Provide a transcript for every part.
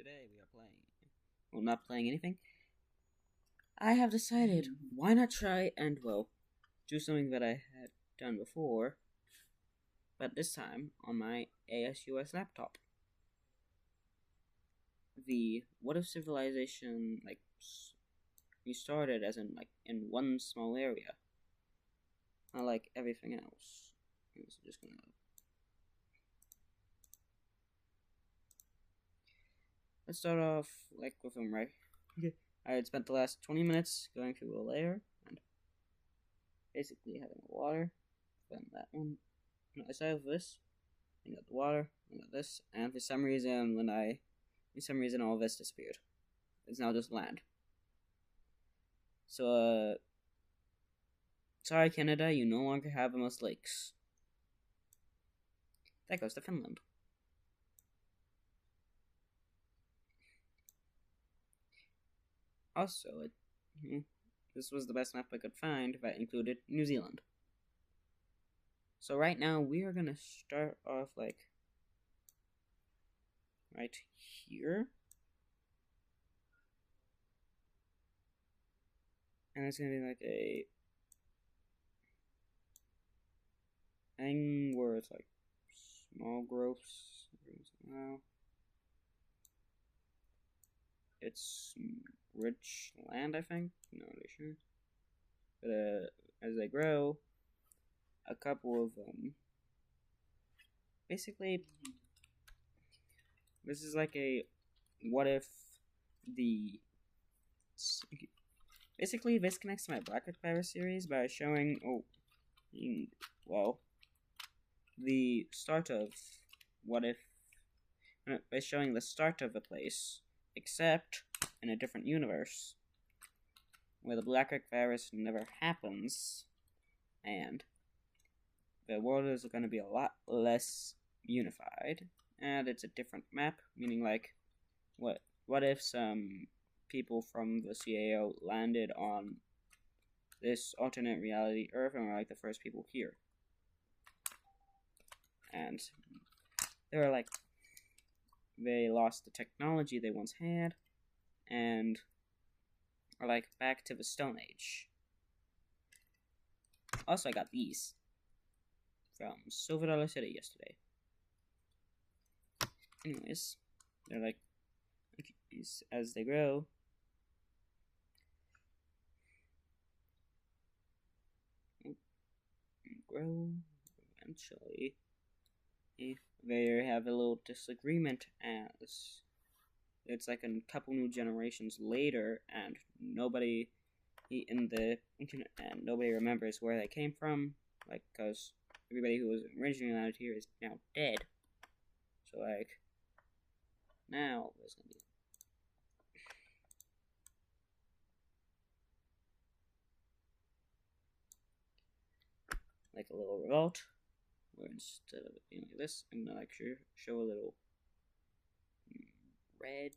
today we are playing. Well, not playing anything. I have decided, why not try and, well, do something that I had done before, but this time on my ASUS laptop. The What If Civilization, restarted as in, in one small area. Not like everything else. So just gonna... Let's start off, with him, right? Okay. I had spent the last 20 minutes going through a layer, and basically having water, then that one. No, I started with this, I got the water, I got this, and for some reason, all of this disappeared. It's now just land. So, sorry Canada, you no longer have the most lakes. That goes to Finland. Also, this was the best map I could find that included New Zealand. So right now, we are gonna start off, right here. And it's gonna be like a thing where it's like small growths. Now it's rich land, I think. Not really sure. But as they grow, a couple of basically, this is like a what if the. Basically, this connects to my Blackrock Virus series by showing, the start of what if, by showing the start of a place, except in a different universe, where the Blackrock Virus never happens, and the world is going to be a lot less unified, and it's a different map, meaning, what if some people from the CAO landed on this alternate reality Earth and were like the first people here. And they lost the technology they once had and are back to the Stone Age. Also, I got these from Silver Dollar City yesterday. Anyways, they're as they grow, eventually they have a little disagreement as it's like a couple new generations later, and nobody remembers where they came from, because everybody who was originally landed here is now dead. So now there's gonna be a little revolt, where instead of it being like this, I'm gonna show a little red.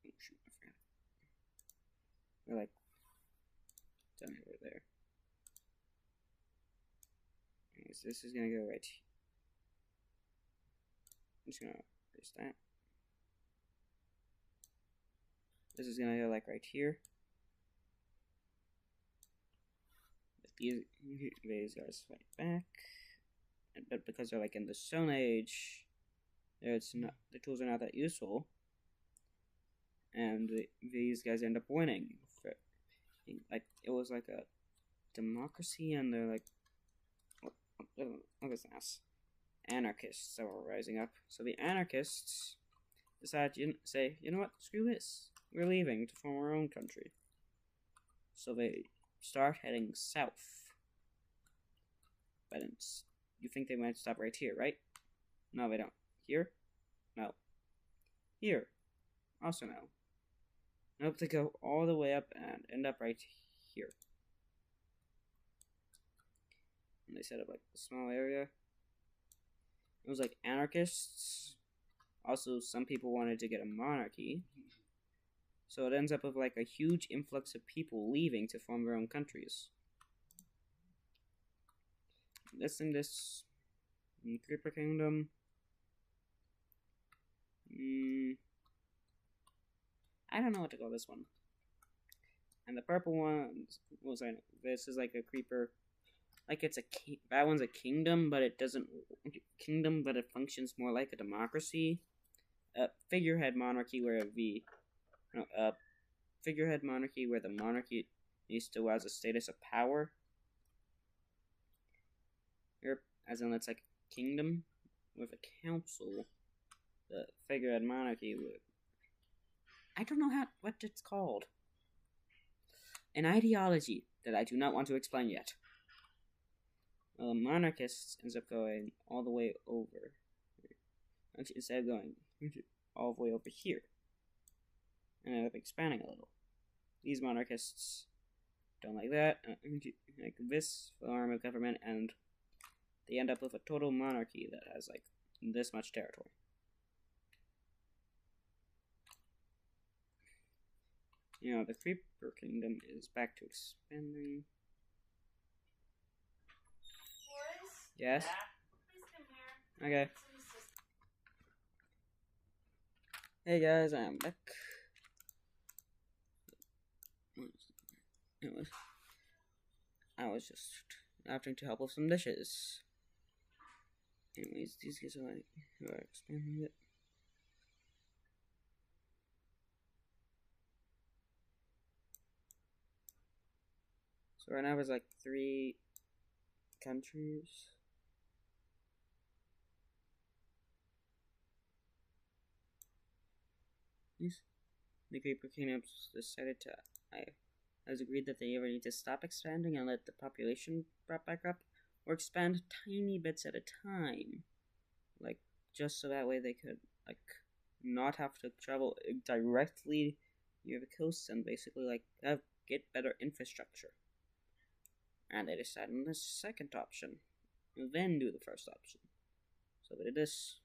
Oh shoot, I forgot. They're down over there. Anyways, this is gonna go right here. I'm just gonna erase that. This is gonna go right here. These guys fight back, but because they're in the Stone Age, it's not, the tools are not that useful, and these guys end up winning. It was a democracy, and they're look at this. Anarchists that were rising up. So the anarchists decided to say, you know what, screw this. We're leaving to form our own country. So they start heading south. But you think they might stop right here, right? No, they don't. Here? No. Here? Also no. Nope, they go all the way up and end up right here. And they set up a small area. It was anarchists. Also, some people wanted to get a monarchy. So it ends up with like a huge influx of people leaving to form their own countries. This Creeper Kingdom. I don't know what to call this one. And the purple one, this is like a creeper. Like it's that one's a kingdom, but it doesn't but it functions more like a democracy. Figurehead monarchy where figurehead monarchy where the monarchy still has a status of power. As in it's like a kingdom with a council. The figurehead monarchy with, I don't know what it's called. An ideology that I do not want to explain yet. Monarchists ends up going all the way over. Instead of going all the way over here. And end up expanding a little. These monarchists don't like that. Like this form of government, and they end up with a total monarchy that has like this much territory. You know, the Creeper Kingdom is back to expanding. Boris? Yes? Please come here. Okay. Hey guys, I'm back. I was just having to help with some dishes. Anyways, these guys are like, who are expanding it. So right now there's like 3 countries. The Creeper Kingdoms decided to, has agreed that they either need to stop expanding and let the population drop back up, or expand tiny bits at a time, like just so that way they could like not have to travel directly near the coast and basically like get better infrastructure. And they decided on the second option, then do the first option. So they did this.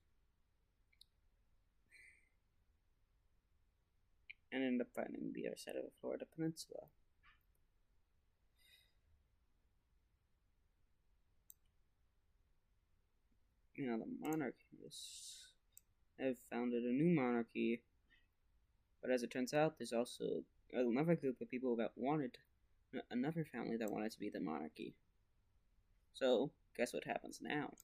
And ended up finding the other side of the Florida Peninsula. You know, the monarchists have founded a new monarchy, but as it turns out, there's also another group of people that wanted, another family that wanted to be the monarchy. So, guess what happens now?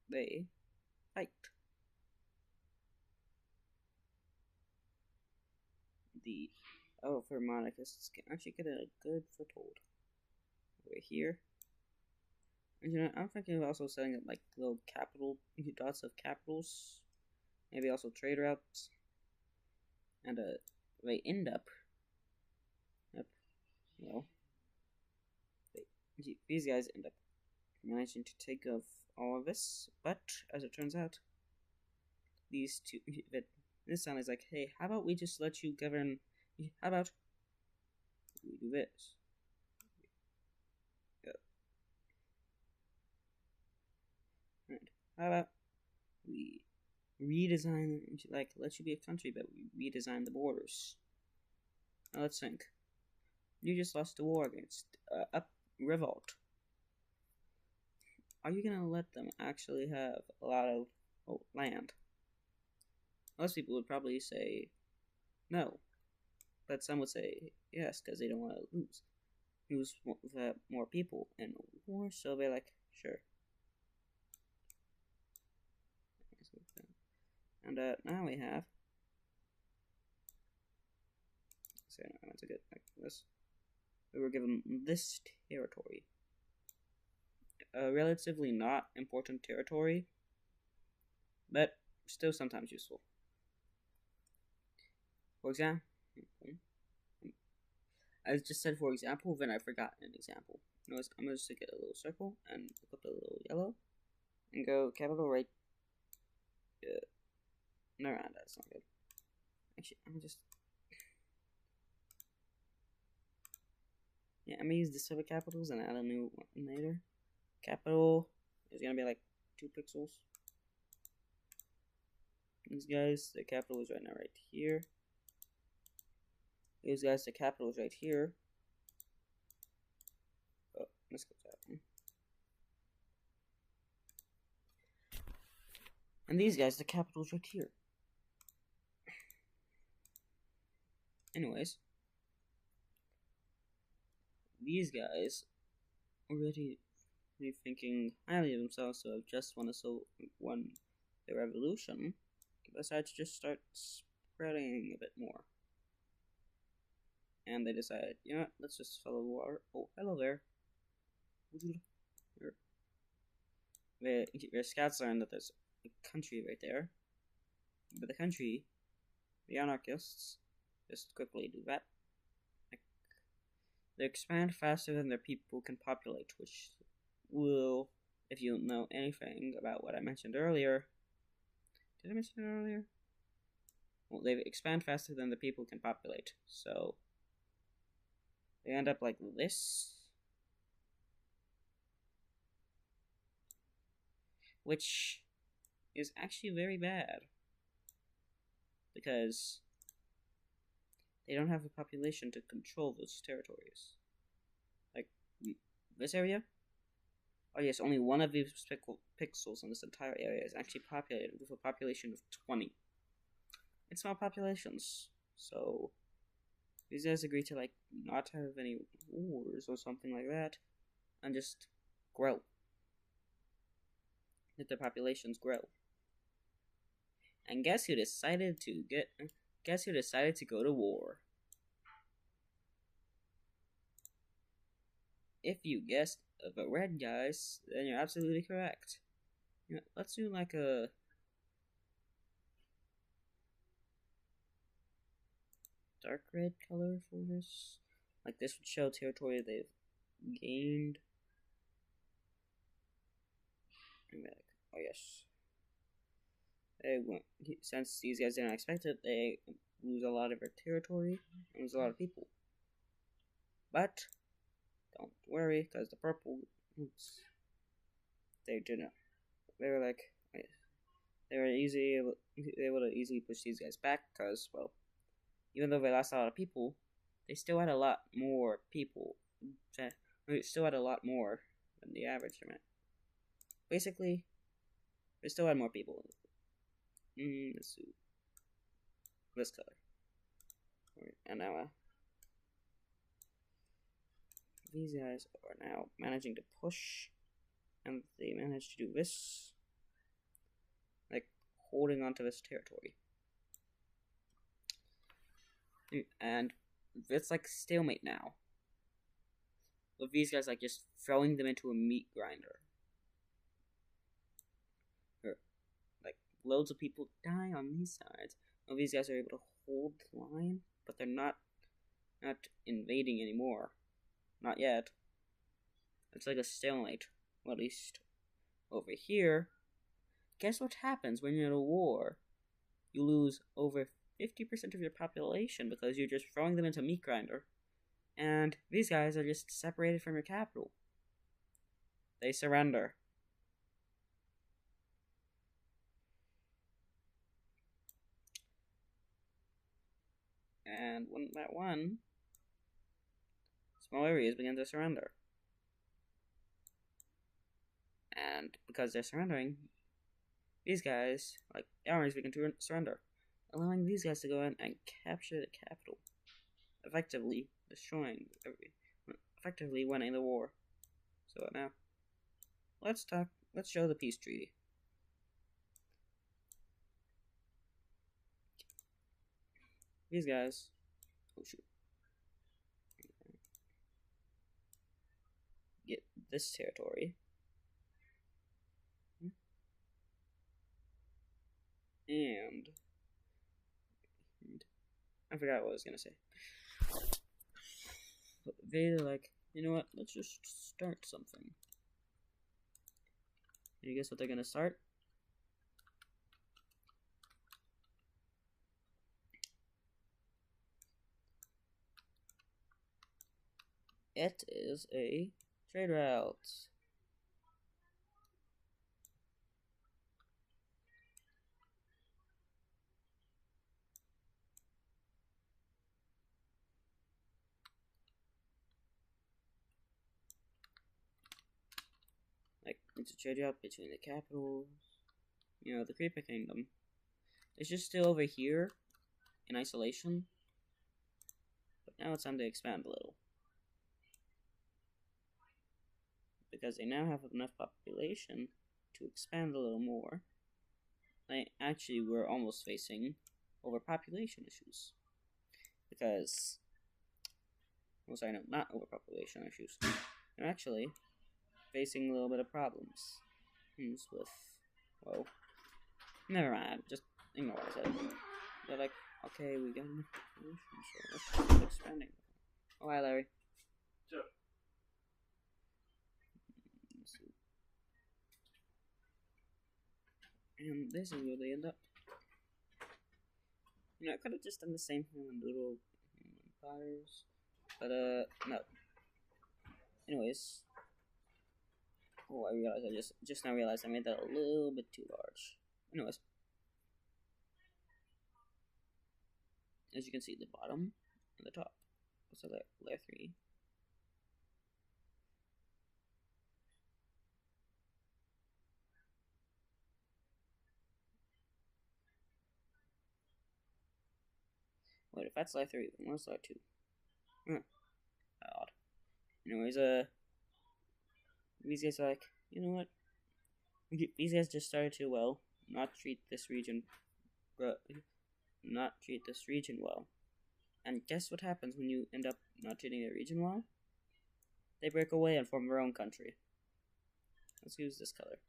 They fight. For monarchists can actually get a good foothold. Over here. And you know, I'm thinking of also setting up like little dots of capitals. Maybe also trade routes. And they end up, these guys end up managing to take off all of this, but as it turns out, these two, this one is like, hey, how about we just let you govern, how about we do this? Right. How about we redesign, like, let you be a country, but we redesign the borders. Now let's think. You just lost a war against a revolt. Are you gonna let them actually have a lot of land? Most people would probably say no, but some would say yes because they don't want to lose more people in war. So they're like, sure. And now we have. So that's a good like this. We were given this territory. A relatively not important territory, but still sometimes useful. For example, I just said for example, then I forgot an example. Notice I'm going to just get a little circle and put a little yellow and go capital right. No, that's not good. Actually, I'm just. Yeah, I'm gonna use the silver capitals and add a new one later. Capital is gonna be like 2 pixels. These guys, the capital is right now right here. These guys, the capital is right here. Oh, let's go that. And these guys, the capital is right here. Anyways, these guys already thinking highly of themselves, so just won the revolution, decided to just start spreading a bit more. And they decided, you know what, let's just follow the water. Oh, hello there. Their scouts learned that there's a country right there. But the country, the anarchists, just quickly do that. They expand faster than their people can populate, which will, if you know anything about what I mentioned earlier. Did I mention it earlier? Well, they expand faster than the people can populate, so they end up like this. Which is actually very bad, because they don't have a population to control those territories. Like, this area? Oh yes, only one of these pixels in this entire area is actually populated with a population of 20. It's small populations, so these guys agree to, like, not have any wars or something like that, and just grow. Let their populations grow. And guess who decided to go to war? If you guessed the red guys, then you're absolutely correct. You know, let's do like a dark red color for this. Like, this would show territory they've gained. Oh yes. Since these guys didn't expect it, they lose a lot of their territory and lose a lot of people. But don't worry, because the purple, they didn't. They were like, they were able to easily push these guys back, because, well, even though they lost a lot of people, they still had a lot more people. They still had a lot more than the average amount. Basically, they still had more people. Let's do this color. And now, these guys are now managing to push, and they managed to do this, like holding onto this territory. And it's like stalemate now, with these guys like just throwing them into a meat grinder. Like, loads of people die on these sides. Well, these guys are able to hold the line, but they're not invading anymore. Not yet. It's like a stalemate. Well, at least over here. Guess what happens when you're in a war? You lose over 50% of your population because you're just throwing them into meat grinder. And these guys are just separated from your capital. They surrender. And when that one, small areas begin to surrender. And because they're surrendering, these guys, like the armies, begin to surrender, allowing these guys to go in and capture the capital, effectively effectively winning the war. So now, let's show the peace treaty. These guys, oh shoot, get this territory. And I forgot what I was gonna say. But they're like, you know what? Let's just start something. You guess what they're gonna start? it is a trade route. Like, it's a trade route between the capitals. You know, the Creeper Kingdom. It's just still over here in isolation. But now it's time to expand a little. Because they now have enough population to expand a little more. They actually were almost facing overpopulation issues. Because, well, sorry, no, not overpopulation issues. They're actually facing a little bit of problems with, well, never mind, just ignore what I said. They're like, okay, we got enough population, so let's keep expanding. Oh, hi, Larry. Sure. Let's see. And this is where they end up. You know, I could have just done the same thing on Doodle Empires, but, no. Anyways. Oh, I realized I just now realized I made that a little bit too large. Anyways. As you can see, the bottom and the top. So layer 3. Wait, if that's layer 3, then what's layer 2? Odd. Anyways, these guys are like, you know what? These guys just started to, well, not treat this region well. And guess what happens when you end up not treating a region well? They break away and form their own country. Let's use this color.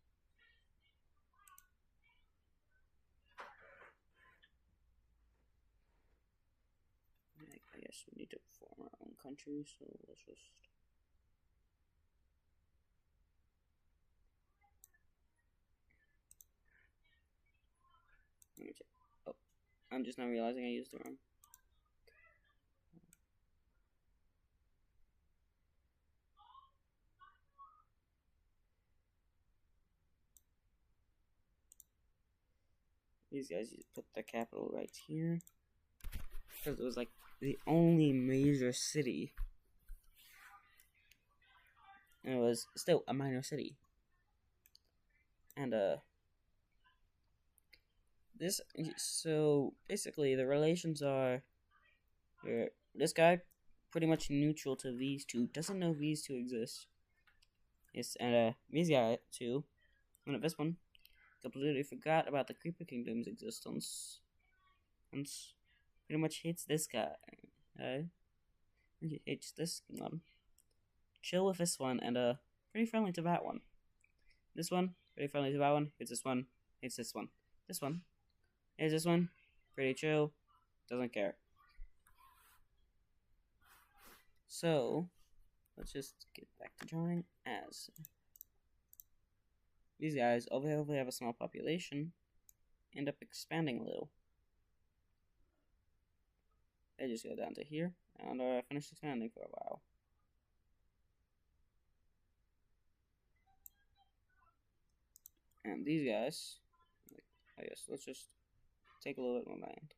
I guess we need to form our own country, so let's just... Let me check. Oh, I'm just now realizing I used the wrong. These guys put the capital right here. Because it was like the only major city. And it was still a minor city. And, so basically the relations are, this guy pretty much neutral to these two, doesn't know these two exist. Yes, and, these guys too, and this one completely forgot about the Creeper Kingdom's existence. And pretty much hates this guy. He hates this one. Chill with this one, and pretty friendly to that one. This one, pretty friendly to that one. Hates this one. Hates this one. This one. Hates this one. Pretty chill. Doesn't care. So, let's just get back to drawing as these guys, although they have a small population, end up expanding a little. They just go down to here, and finish expanding for a while. And these guys, I guess, let's just take a little bit more land.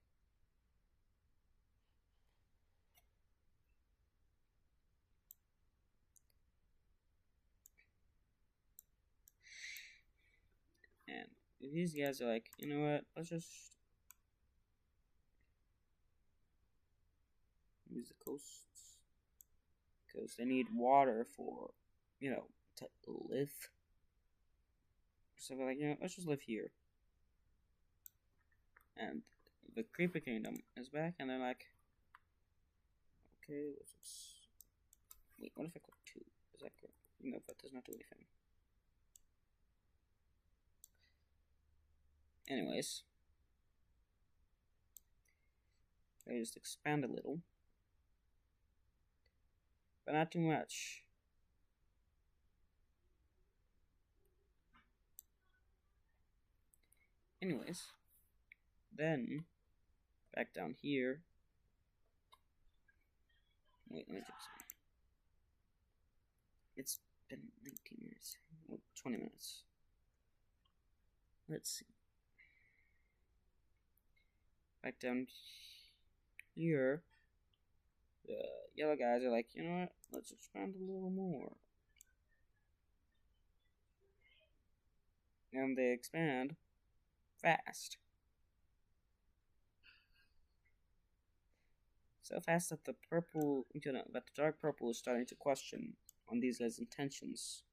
And these guys are like, you know what, let's just use the coasts. Because they need water for, you know, to live. So they're like, you know, let's just live here. And the Creeper Kingdom is back, and they're like, okay, let's just... Wait, what if I click 2? Is that good? No, that does not do anything. Anyways. I just expand a little. But not too much. Anyways. Then, back down here. Wait, let me check something. It's been 19 minutes. Well, 20 minutes. Let's see. Back down here, the yellow guys are like, you know what? Let's expand a little more. And they expand fast. So fast that the purple, that the dark purple is starting to question on these guys' intentions.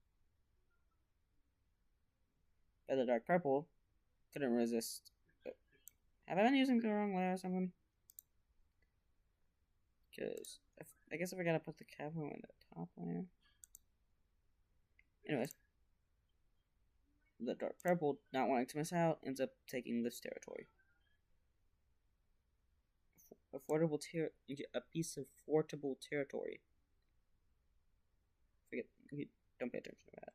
But the dark purple couldn't resist. But have I been using the wrong layer or something? Because I guess if I gotta put the capital in the top layer. Anyways, the dark purple, not wanting to miss out, ends up taking this territory. A piece of fortable territory. Don't pay attention to that.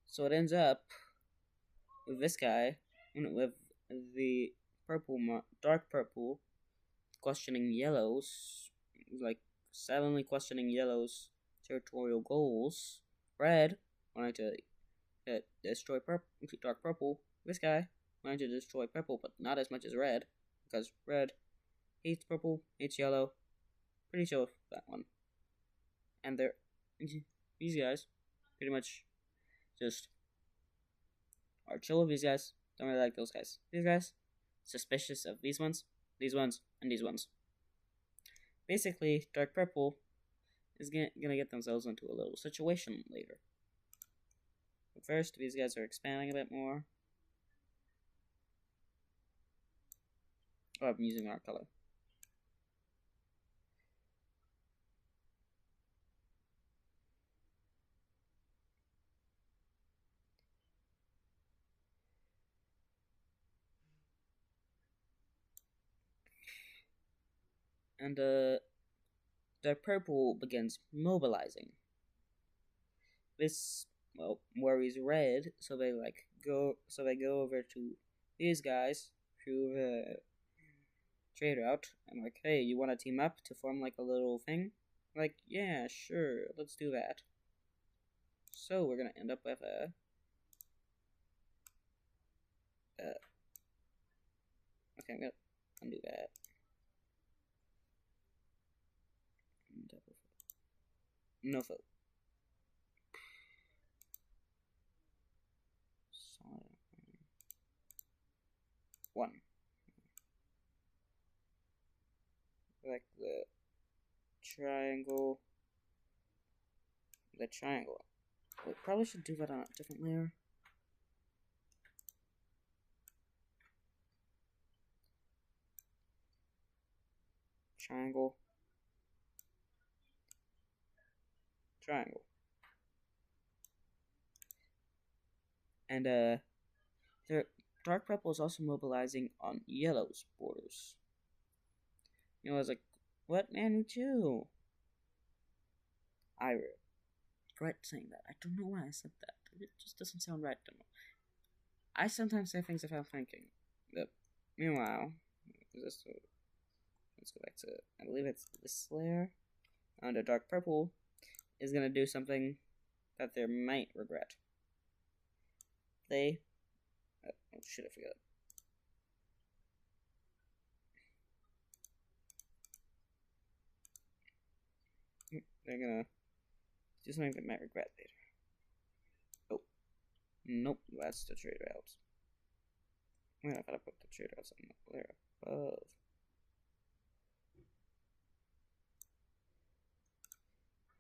So it ends up with this guy, with the dark purple, questioning yellow's, like silently questioning yellow's territorial goals. Red wanted to destroy dark purple. This guy wanted to destroy purple, but not as much as red, because red hates purple, hates yellow. Pretty chill with that one. And these guys pretty much just are chill with these guys. Don't really like those guys. These guys, suspicious of these ones, and these ones. Basically, dark purple is gonna get themselves into a little situation later. But first, these guys are expanding a bit more. Oh, I'm using our color. And the purple begins mobilizing. This worries red, so they go over to these guys through the trade route and like, hey, you want to team up to form like a little thing? Like, yeah, sure, let's do that. So we're gonna end up with okay, I'm gonna undo that. No foot. Solid. 1. Like the triangle. We probably should do that on a different layer. Triangle. And the dark purple is also mobilizing on yellow's borders. You know, I was like, what, man, you too? I regret saying that. I don't know why I said that. It just doesn't sound right to me. I sometimes say things without thinking. But meanwhile, let's go back to, I believe it's this layer. And the dark purple is gonna do something that they might regret. Oh shit, I forgot. They're gonna do something they might regret later. Oh, nope, that's the trade routes. I'm gonna have to put the trade routes on the layer above.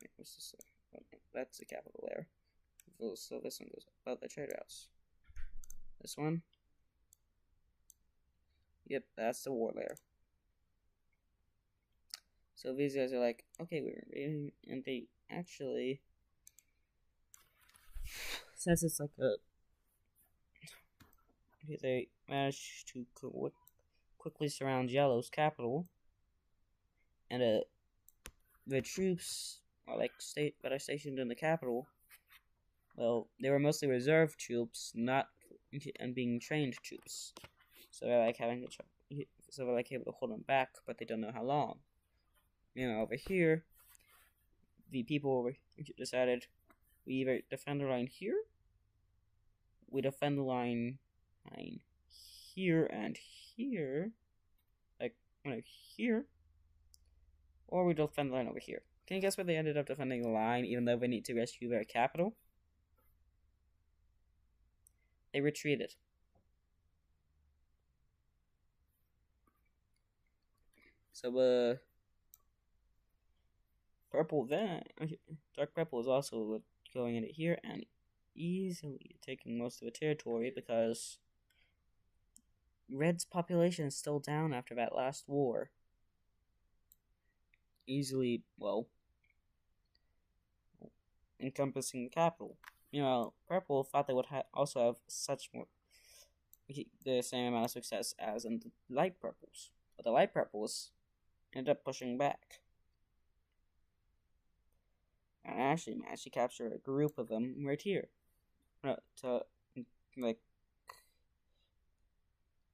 Wait, what's this? Oh, no, that's the capital layer. So this one goes above the trade routes. This one. Yep, that's the war layer. So these guys are like, okay, we're invading, and they actually, since it's like they managed to quickly surround Yellow's capital, and the troops are that are stationed in the capital. Well, they were mostly reserve troops, not and being trained troops. So they're like able to hold them back, but they don't know how long. You know, over here, the people decided we either defend the line here, we defend the line here and here, like here, or we defend the line over here. Can you guess where they ended up defending the line, even though they need to rescue their capital? They retreated. So, purple then, dark purple is also going into here and easily taking most of the territory because red's population is still down after that last war. Easily, well, encompassing the capital. Meanwhile, purple thought they would also have the same amount of success as in the light purples, but the light purples ended up pushing back. And I actually managed to capture a group of them right here.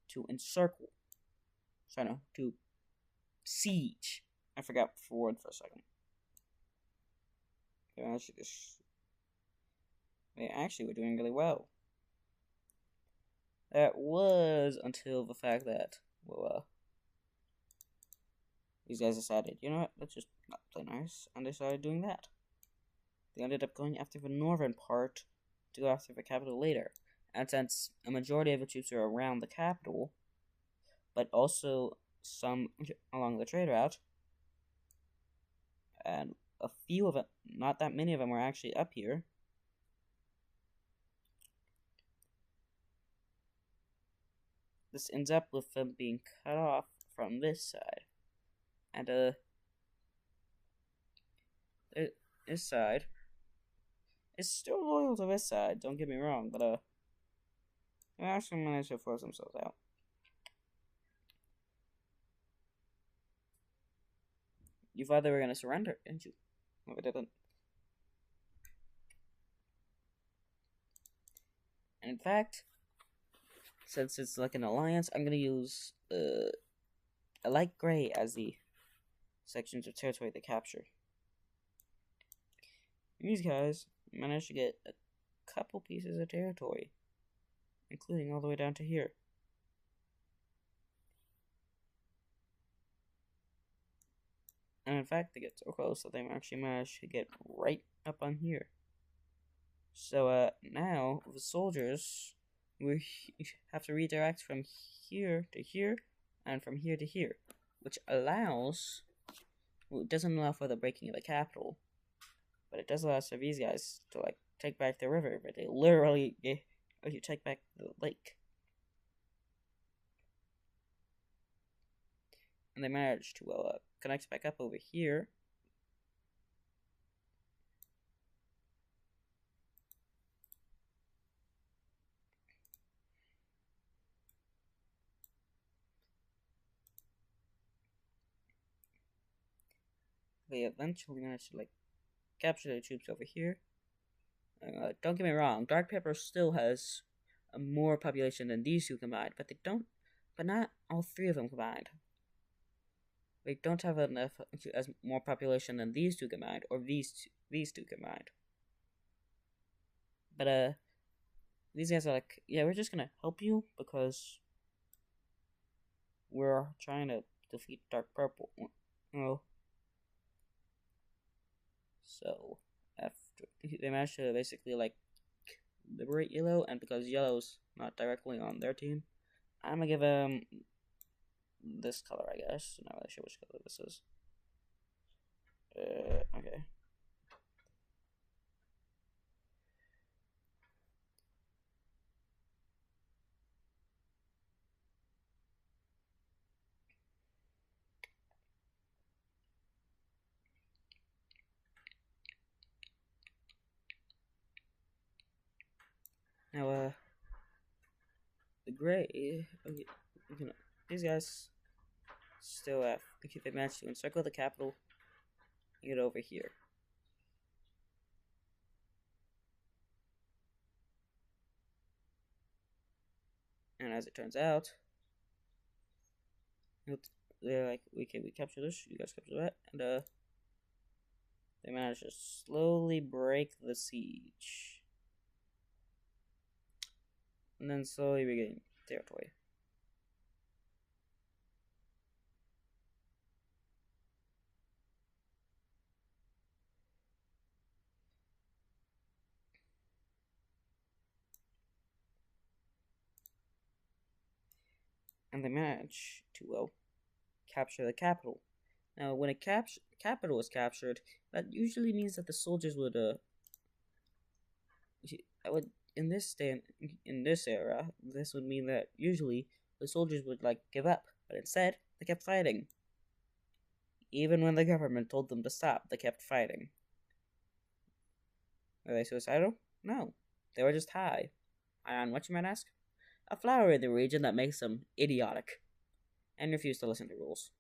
To encircle. Sorry, no, to siege. I forgot the word for a second. They actually were doing really well. That was until the fact that, well, these guys decided, you know what, let's just not play nice, and they started doing that. They ended up going after the northern part to go after the capital later. And since a majority of the troops are around the capital, but also some along the trade route, and a few of them, not that many of them, were actually up here. This ends up with them being cut off from this side. And, this side is still loyal to this side, don't get me wrong, but, they actually managed to force themselves out. You thought they were going to surrender, didn't you? No, they didn't. And in fact, since it's like an alliance, I'm going to use a light gray as the sections of territory they capture. These guys managed to get a couple pieces of territory, including all the way down to here. And in fact, they get so close that they actually managed to get right up on here. So, now, the soldiers, we have to redirect from here to here, and from here to here, which allows, well, it doesn't allow for the breaking of the capital, but it does allow for these guys to, like, take back the river, but they literally take back the lake. And they managed to, well, connect back up over here. They eventually managed to, like, capture the troops over here. Don't get me wrong, Dark Pepper still has more population than these two combined, but not all three of them combined. They don't have enough as more population than these two combined, or these two combined. But these guys are like, yeah, we're just gonna help you because we're trying to defeat Dark Purple. Oh. So after they managed to basically like liberate Yellow, and because Yellow's not directly on their team, I'm gonna give them this color, I guess. Not really sure which color this is. Okay. Now, the gray, okay, these guys still have, they managed to encircle the capital and get over here. And as it turns out, they're like, okay, we capture this, you guys capture that, and they managed to slowly break the siege. And then slowly regain territory. And they managed to, well, capture the capital. Now, when a capital is captured, that usually means that the soldiers would in this era, this would mean that usually the soldiers would like give up, but instead they kept fighting. Even when the government told them to stop, they kept fighting. Were they suicidal? No, they were just high. On what, you might ask? A flower in the region that makes them idiotic and refuse to listen to rules.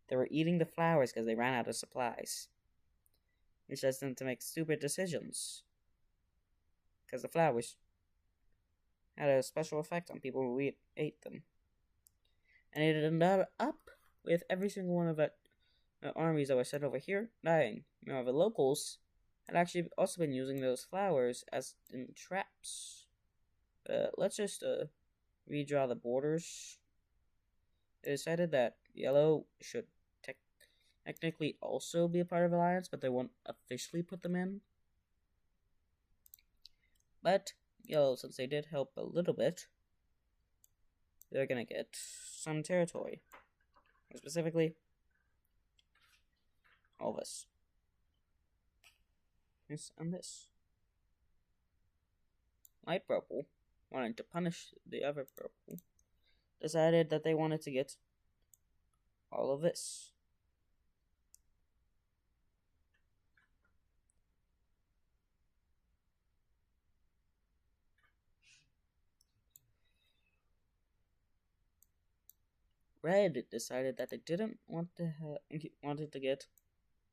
They were eating the flowers because they ran out of supplies, which led them to make stupid decisions. Because the flowers had a special effect on people who ate them. And it ended up with every single one of the armies that were sent over here dying. Now, the locals had actually also been using those flowers as in traps. Let's just redraw the borders. They decided that yellow should technically also be a part of Alliance, but they won't officially put them in. But yellow, since they did help a little bit, they're gonna get some territory. Specifically, all this. This and this. Light purple, wanting to punish the other purple, decided that they wanted to get all of this. Red decided that they didn't want to wanted to get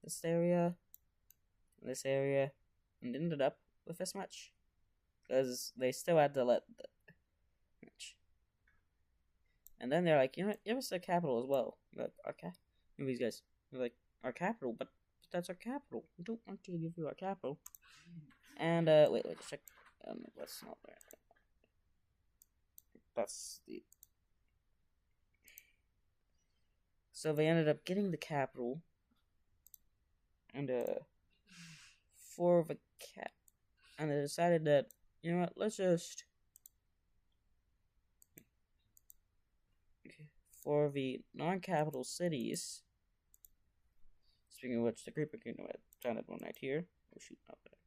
this area, and ended up with this much because they still had to let the much. And then they're like, you know what? Give us the capital as well. Like these guys, they're like, our capital, but that's our capital. We don't want to give you our capital. And wait, check. That's not there. That's the. So they ended up getting the capital, and for the and they decided that, you know what, let's just for the non-capital cities. Speaking of which, the Creeper Kingdom had founded one right here. Oh shoot, not there.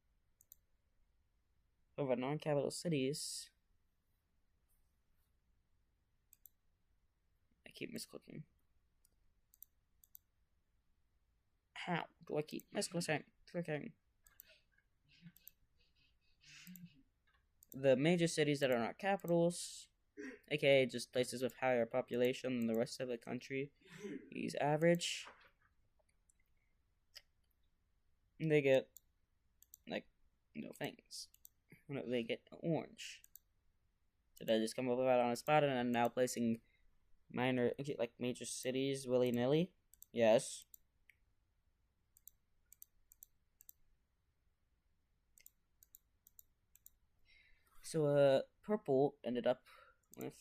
For the non-capital cities, I keep misclicking. How do I keep misclicking? The major cities that are not capitals, aka just places with higher population than the rest of the country, is average. And they get, like, things. They get orange. Did I just come over that on a spot and I'm now placing major cities willy-nilly? Yes. So, purple ended up with.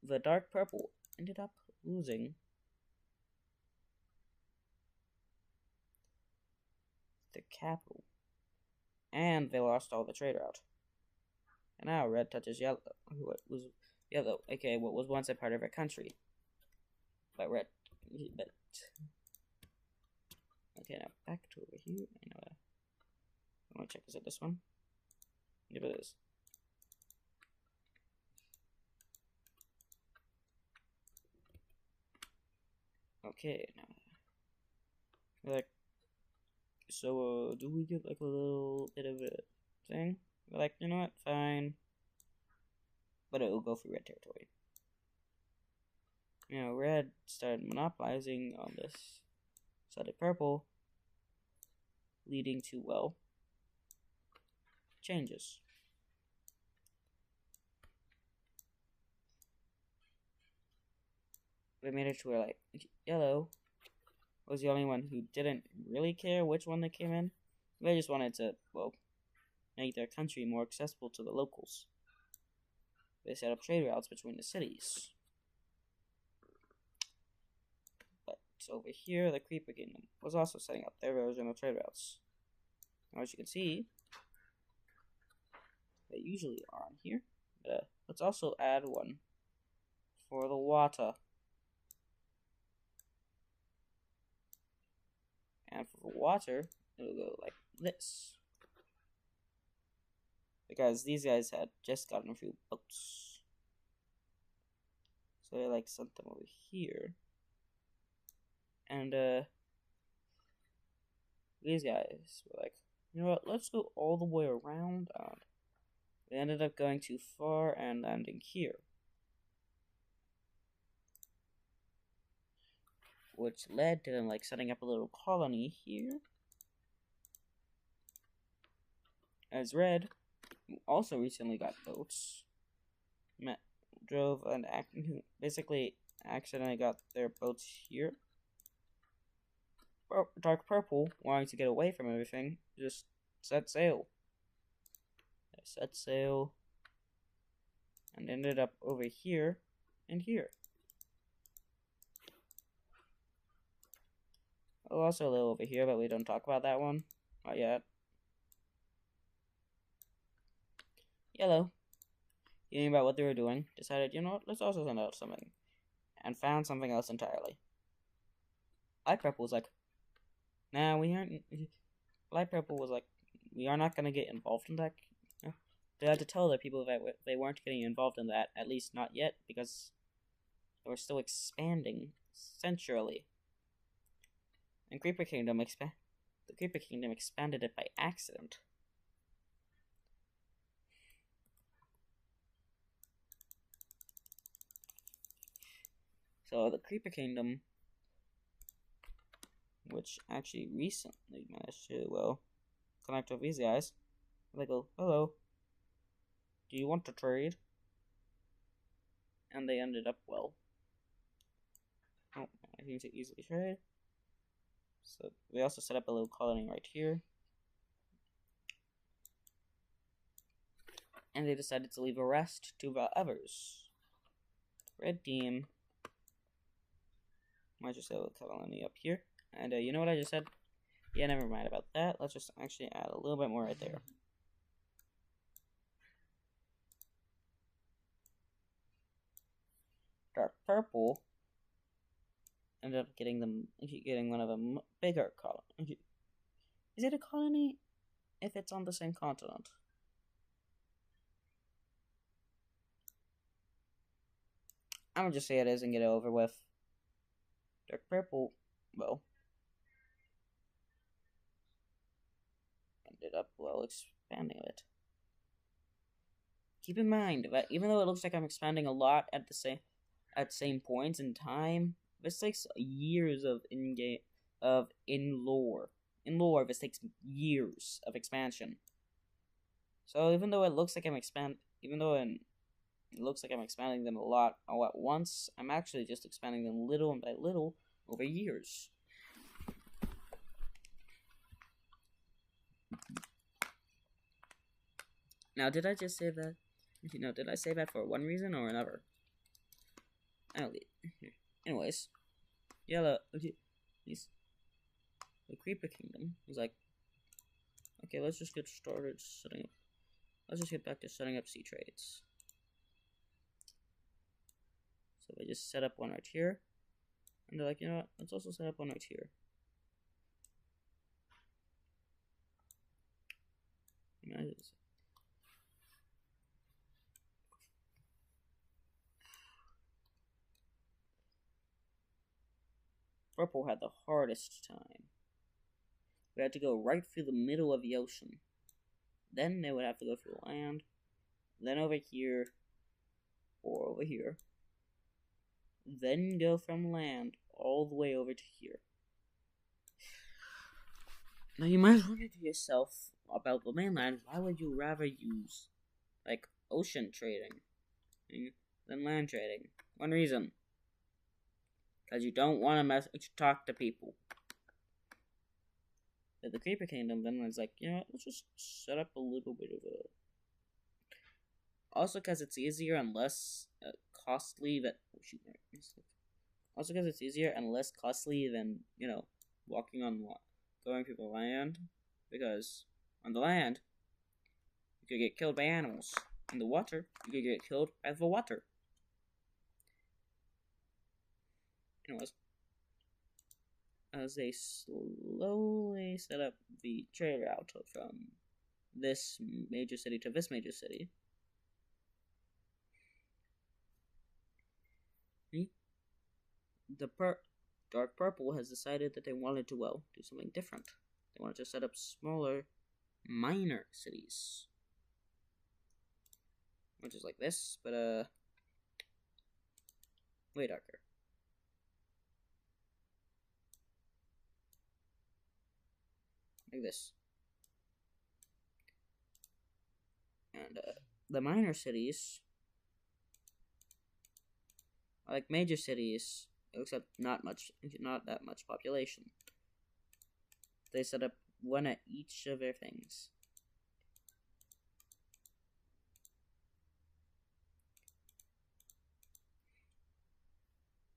The dark purple ended up losing the capital. And they lost all the trade route. And now red touches yellow. What was yellow? Okay, what was once a part of a country. But red. Okay, now back to over here. I want to check, is it this one? Yep, it is. Okay, now. So, do we get like a little bit of a thing? We're like, you know what? Fine. But it will go for red territory. Red started monopolizing on this side of purple, leading to, well, changes. they made it to where, like, yellow was the only one who didn't really care which one they came in. They just wanted to, well, make their country more accessible to the locals. They set up trade routes between the cities. But over here, the Creeper Kingdom was also setting up their version of trade routes. Now, as you can see, they usually are on here. Let's also add one for the water. And for the water, it'll go like this. Because these guys had just gotten a few boats. So they like sent them over here. And these guys were like, you know what, let's go all the way around. They ended up going too far and landing here. Which led to them like setting up a little colony here. As Red also recently got boats. Drove and basically accidentally got their boats here. Dark Purple, wanting to get away from everything, just set sail. They set sail and ended up over here and here. Oh, also a little over here, but we don't talk about that one. Not yet. Yellow, thinking about what they were doing, decided, you know what, let's also send out something. And found something else entirely. Light Purple was like, nah, we aren't. Light Purple was like, we are not going to get involved in that. They had to tell their people that they weren't getting involved in that, at least not yet, because they were still expanding centrally. And the Creeper Kingdom expanded it by accident. So the Creeper Kingdom, which actually recently managed to, well, connect with these guys. They go, hello, do you want to trade? And they ended up, well, oh, I think to easily trade. So they also set up a little colony right here. And they decided to leave the rest to the others. Red team. Might just have a colony up here. And you know what I just said? Yeah, never mind about that. Let's just actually add a little bit more right there. Dark Purple ended up getting one of them bigger colony. Is it a colony if it's on the same continent? I'm gonna just say it is and get it over with. Dark Purple, well, ended up, well, expanding it. Keep in mind that even though it looks like I'm expanding a lot at the same points in time, this takes years of in lore. In lore, this takes years of expansion. So even though it looks like I'm expanding them a lot all at once, I'm actually just expanding them little and by little over years. Now, did I just say that? Did I say that for one reason or another? Anyways, Yellow, the Creeper Kingdom was like, okay, let's just get started setting up. Let's just get back to setting up sea trades. So they just set up one right here. And they're like, you know what, let's also set up one right here. Purple had the hardest time. We had to go right through the middle of the ocean. Then they would have to go through land. Then over here. Or over here. Then go from land all the way over to here. Now you might wonder to yourself about the mainland, why would you rather use, like, ocean trading than land trading? One reason. because you don't want to talk to people. But the Creeper Kingdom then was like, you know what, let's just set up a little bit of a... Also because it's easier and less costly that... Oh, shoot. Also because it's easier and less costly than, you know, walking on... going through the land. Because on the land, you could get killed by animals. In the water, you could get killed by the water. Anyways, as they slowly set up the trade route from this major city to this major city, the Dark Purple has decided that they wanted to, well, do something different. They wanted to set up smaller, minor cities. Which is like this, but, way darker. Like this. And, the minor cities are like major cities, except not that much population. They set up one at each of their things.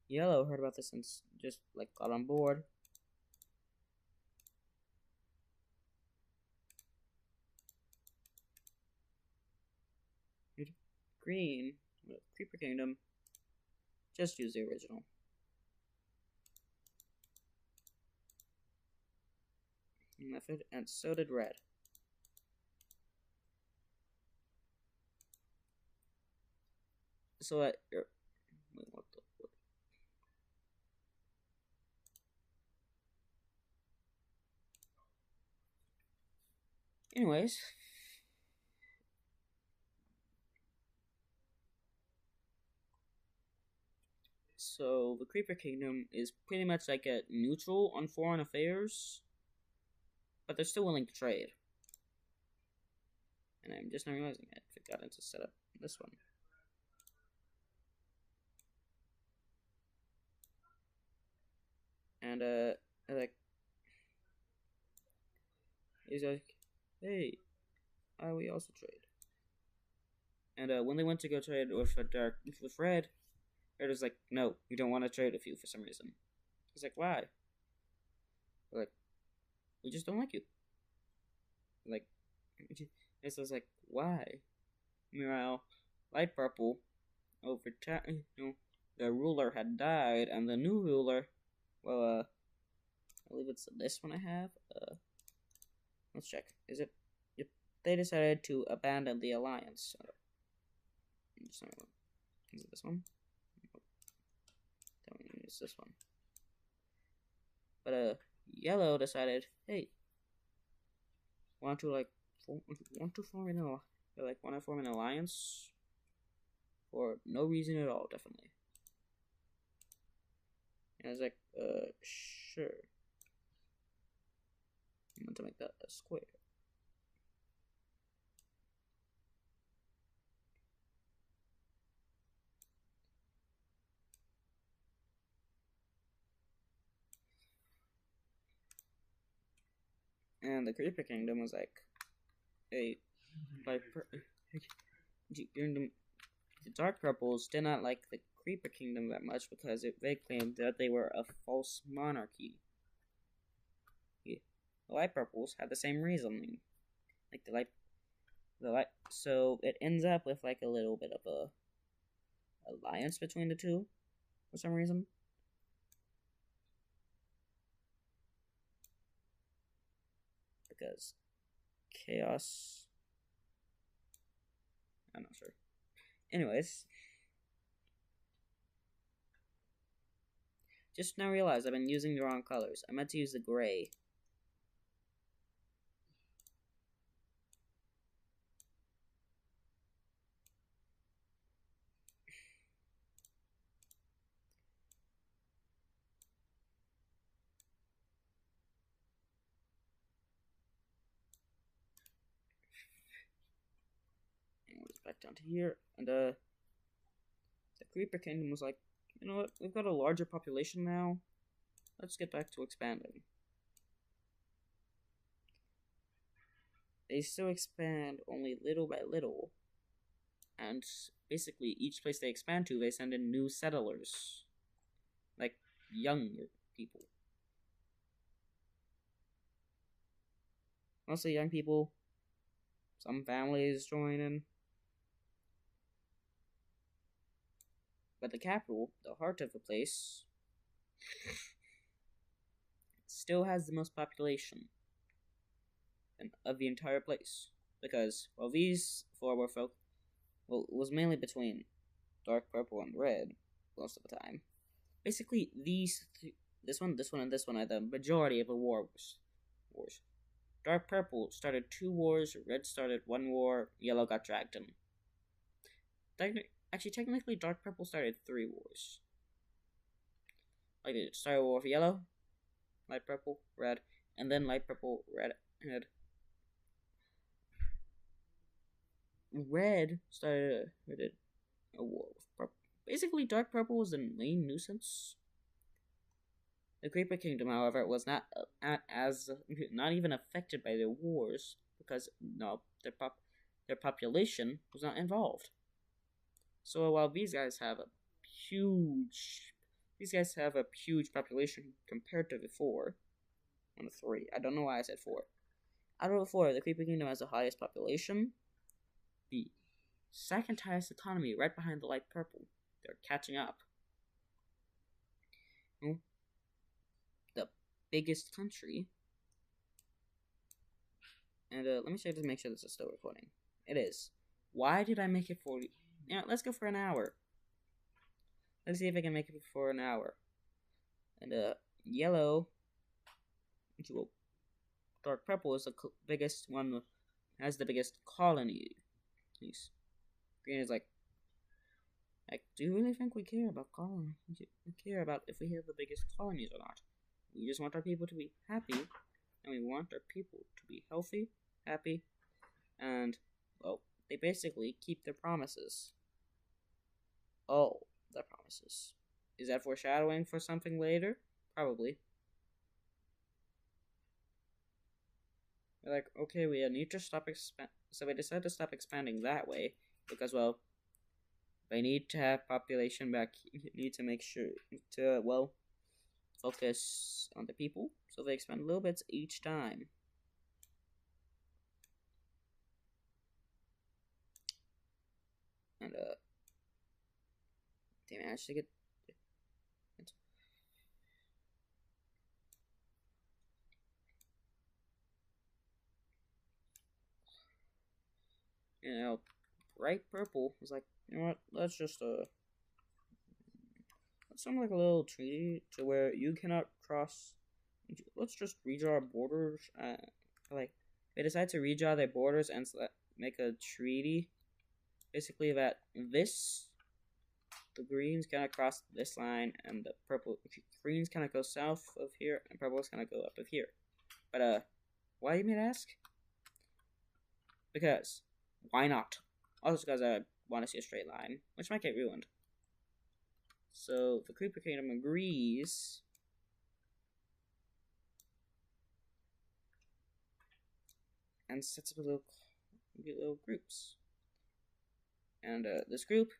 Yellow heard about this and just like got on board. Green, Creeper Kingdom, just use the original. Method, and so did red. So wait, what the? What? Anyways. So the Creeper Kingdom is pretty much like a neutral on foreign affairs, but they're still willing to trade. And I'm just not realizing I forgot to set up this one. And like, he's like, hey, we also trade. And when they went to go trade with Red, Red was like, no, we don't want to trade with you for some reason. He's like, why? They're like, we just don't like you. Like, this was like, why? Meanwhile, Light Purple, over time, the ruler had died, and the new ruler, well, I believe it's this one I have. Let's check. Is it? Yep. They decided to abandon the alliance. Is it this one? Don't even use this one. But Yellow decided, hey, want to form an alliance for no reason at all, definitely. And I was like, sure. I'm going to make that a square. And the Creeper Kingdom was like, hey, the Dark Purples did not like the Creeper Kingdom that much because they claimed that they were a false monarchy. The Light Purples had the same reasoning. Like so it ends up with like a little bit of a alliance between the two for some reason. Because chaos, I'm not sure. Anyways, just now realized I've been using the wrong colors. I meant to use the gray. Back down to here, and the Creeper Kingdom was like, You know what? We've got a larger population now. Let's get back to expanding. They still expand only little by little. And basically, each place they expand to, they send in new settlers. Like, younger people. Mostly young people. Some families join in. But the capital, the heart of the place, still has the most population of the entire place. Because, well, these four were it was mainly between dark purple and red most of the time. Basically, this one, and this one are the majority of the wars. Dark purple started 2 wars, red started 1 war, yellow got dragged in. Actually, technically, dark purple started 3 wars. Like, it started a war with yellow, light purple, red, and then light purple, red. Red started a war with purple. Basically, dark purple was the main nuisance. The Creeper Kingdom, however, was not even affected by the wars because their population was not involved. So while these guys have a huge population compared to the 4, 1 to 3. I don't know why I said 4. Out of the 4, the Creeper Kingdom has the highest population. The second highest economy, right behind the light purple. They're catching up. The biggest country. And let me check to make sure this is still recording. It is. Why did I make it 40? Yeah, let's go for an hour. Let's see if I can make it for an hour. And yellow, dark purple is the biggest one. Has the biggest colony. Green is like, do you really think we care about colonies? We care about if we have the biggest colonies or not. We just want our people to be happy, and we want our people to be healthy, happy, and, well, they basically keep their promises. Oh, their promises. Is that foreshadowing for something later? Probably. They're like, okay, we need to stop so we decided to stop expanding that way, because, well, they need to have population back, need to make sure to, well, focus on the people, so they expand little bits each time. And, they managed to get bright purple was like, you know what, let's just let's sound like a little treaty to where you cannot cross. Let's just redraw borders. Like, they decide to redraw their borders and make a treaty, basically that the greens cannot cross this line, and the greens cannot go south of here, and purples cannot go up of here. But why, you may ask? Because why not? Also because I want to see a straight line, which might get ruined. So the Creeper Kingdom agrees. And sets up little groups. And this group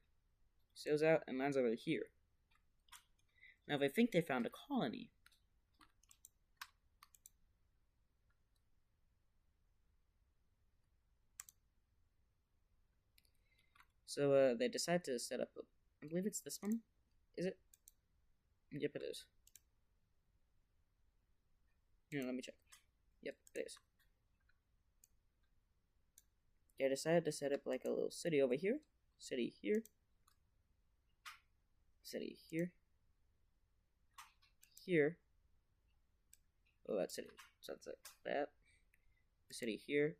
sails out and lands over here. Now they think they found a colony. So they decide to set up I believe it's this one. Is it? Yep, it is. Here, let me check. Yep, it is. They decided to set up like a little city over here. City here. City here. Here. Oh, that city. So that's like that. The city here.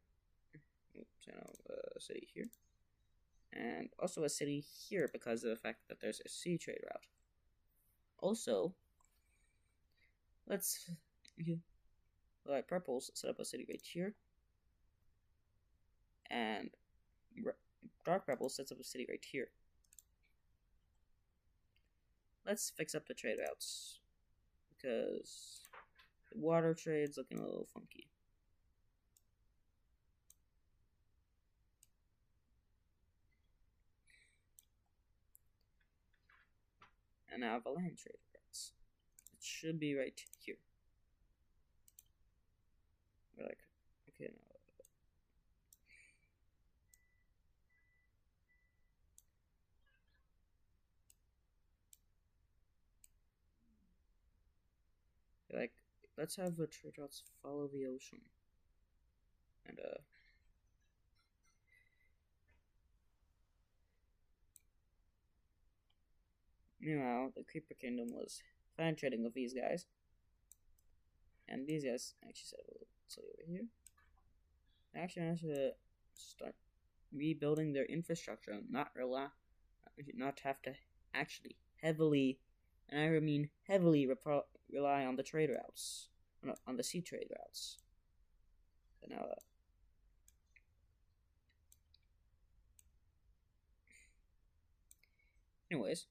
City here. And also a city here because of the fact that there's a sea trade route. Also, let's light purples set up a city right here, and dark purple sets up a city right here. let's fix up the trade routes because the water trade's looking a little funky. And now the land trade routes. It should be right here. We're like, okay, now. Like, let's have the trade routes follow the ocean. And, meanwhile, the Creeper Kingdom was fine trading with these guys. And these guys actually said, well, let's over here. They actually managed to start rebuilding their infrastructure, not have to actually heavily, and I mean heavily, rely on the trade routes, on the sea trade routes. So now, anyways,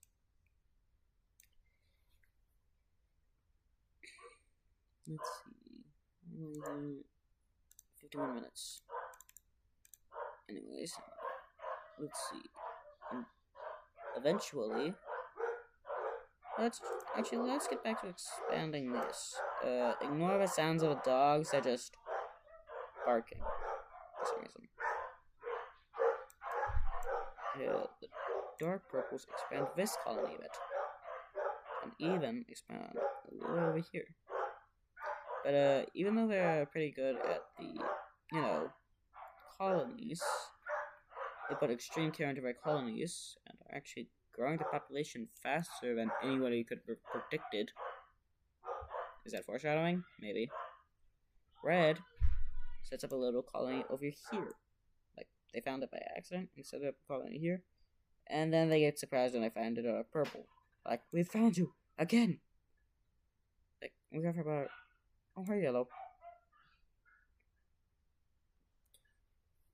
let's see. 51 minutes. Anyways, let's see. Eventually, let's get back to expanding this. Ignore the sounds of the dogs. They're just barking for some reason. The dark purples expand this colony a bit, and even expand a little over here. But even though they're pretty good at the, colonies, they put extreme care into their colonies and are actually growing the population faster than anybody could have predicted. Is that foreshadowing? Maybe. Red sets up a little colony over here. Like, they found it by accident and set up a colony here. And then they get surprised when they find it out purple. Like, we found you! Again! Like, we got about... Oh, hi, yellow.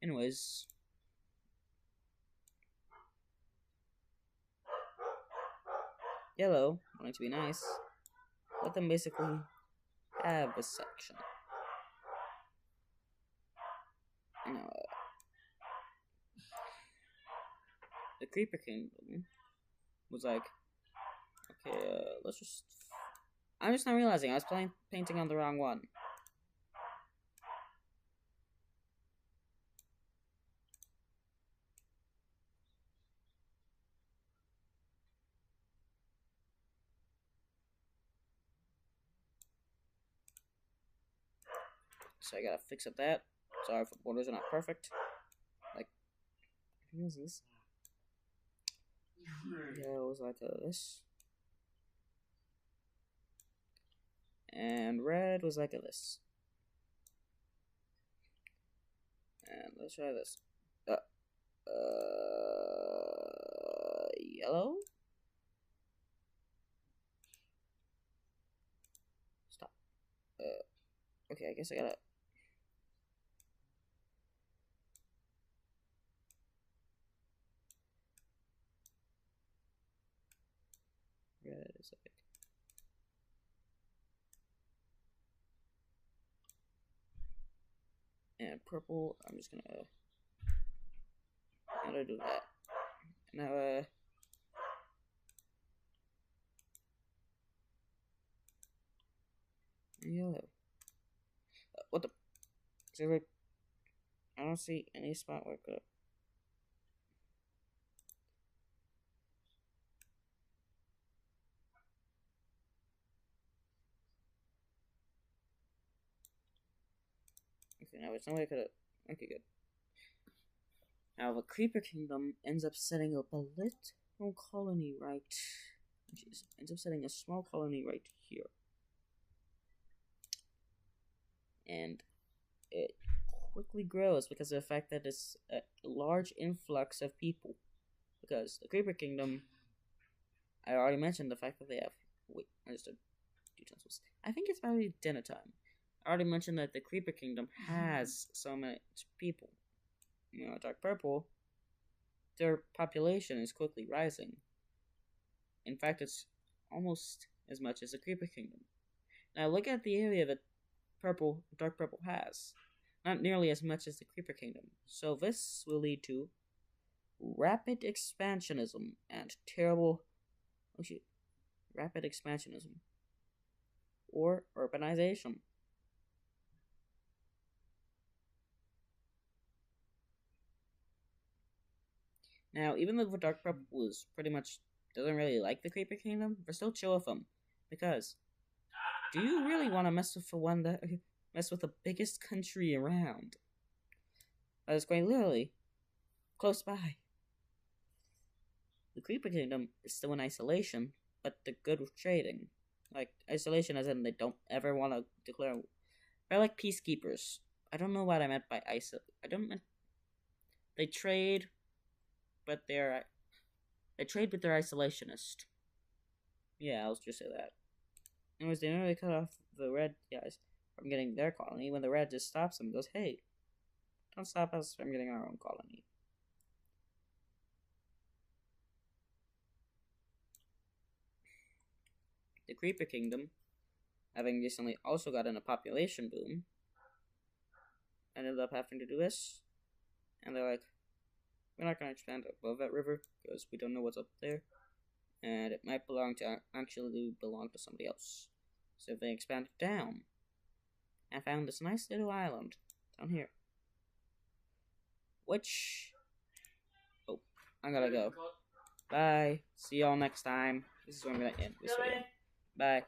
Anyways. Yellow, wanting to be nice, let them basically have a section. The Creeper Kingdom was like, okay, let's just... I'm just not realizing I was painting on the wrong one. So I gotta fix up that. Sorry if the borders are not perfect. Like, what is this? Yeah, it was like this. And red was like this. And let's try this. Yellow? Stop. Okay, I guess I gotta... Red is like... And purple, I'm just gonna do that. Now, yellow. What the? Seriously? I don't see any spot where it could. Okay, now it's no way I could have. Okay, good. Now the Creeper Kingdom ends up setting up a little colony right. Jeez, ends up setting a small colony right here. And it quickly grows because of the fact that it's a large influx of people. Because the Creeper Kingdom, I already mentioned the fact that they have. Wait, I just did utensils. I think it's probably dinner time. I already mentioned that the Creeper Kingdom has so many people. Dark purple, their population is quickly rising. In fact, it's almost as much as the Creeper Kingdom. Now look at the area that dark purple has. Not nearly as much as the Creeper Kingdom. So this will lead to rapid expansionism and rapid expansionism or urbanization. Now, even though the Dark Purple was pretty much doesn't really like the Creeper Kingdom, we're still chill with them. Because, do you really want to mess with the biggest country around? That is quite literally close by. The Creeper Kingdom is still in isolation, but they're good with trading. Like, isolation as in they don't ever want to declare. They're like peacekeepers. I don't know what I meant by they trade, but they're isolationist. Yeah, I'll just say that. Anyways, they nearly cut off the red guys from getting their colony when the red just stops them and goes, hey, don't stop us from getting our own colony. The Creeper Kingdom, having recently also gotten a population boom, ended up having to do this. And they're like, we're not going to expand above that river because we don't know what's up there. And it might actually belong to somebody else. So they expanded down and found this nice little island down here. Which, oh, I gotta go. Bye. See y'all next time. This is where I'm gonna end this video. Bye.